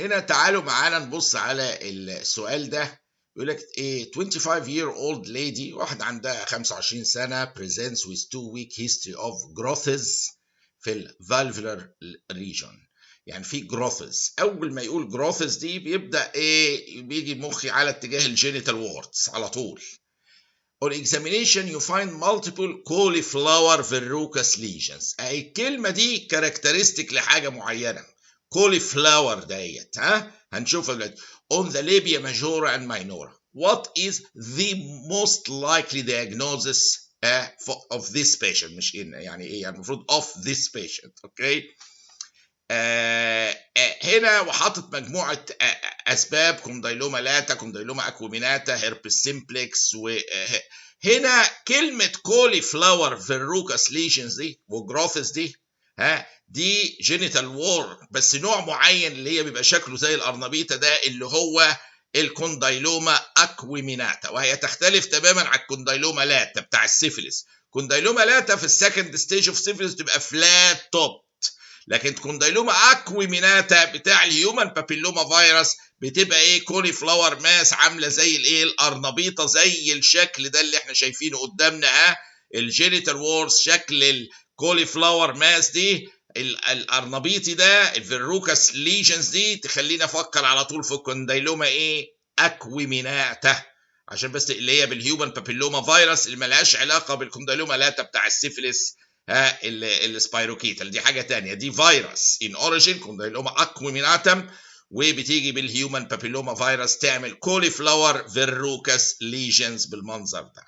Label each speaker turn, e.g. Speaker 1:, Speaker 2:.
Speaker 1: هنا تعالوا معانا نبص على السؤال ده. بيقول لك ايه 25-year-old lady، واحدة عندها 25 سنة presents with 2-week history of growths في الفالفولار region. يعني في growths، أول ما يقول growths دي بيبدأ ايه، بيجي مخي على اتجاه الجينيتال ووردز على طول. On examination you find multiple cauliflower verrucous lesions. الكلمة دي كاركترستيك لحاجة معينة. cauliflower ديت هنشوفها دلوقتي. On the labia majora and minora. What is the most likely diagnosis of this patient؟ مش يعني ايه، يعني المفروض of this patient. اوكي. هنا وحاطط مجموعة أسباب: كوندايلوما لاتا، كوندايلوما أكوميناتا، هيربس سيمبلكس. وهنا كلمة كولي فلاور فيروكاس ليجنز دي وجروثس دي دي جينيتال وور، بس نوع معين اللي هي بيبقى شكله زي الأرنبيطة ده، اللي هو الكوندايلوما أكويميناتا، وهي تختلف تماما عن الكوندايلوما لاتا بتاع السيفيلس. كوندايلوما لاتا في السكند ستيج اوف سيفيلس تبقى فلات توب، لكن كوندايلوما اكويميناتا بتاع الهيومن بابيلوما فيروس بتبقى ايه، كولي فلاور ماس، عامله زي الايه الارنبيطه، زي الشكل ده اللي احنا شايفينه قدامنا الجينيتال وورز، شكل الكولي فلاور ماس دي الارنبيطي ده، الفيروكاس ليجنز دي تخلينا افكر على طول في كوندايلوما ايه اكويميناتا، عشان بس اللي هي بالهيومن بابيلوما فيروس اللي ملهاش علاقه بالكوندايلوما لاتا بتاع السيفيلس السبايروكيتال، دي حاجه تانية، دي فيروس ان اوريجين كوندايلوما اكويميناتم، وبتيجي بالهيومن بابيلوما فيروس تعمل كولي فلاور فيروكاس ليجنز بالمنظر ده.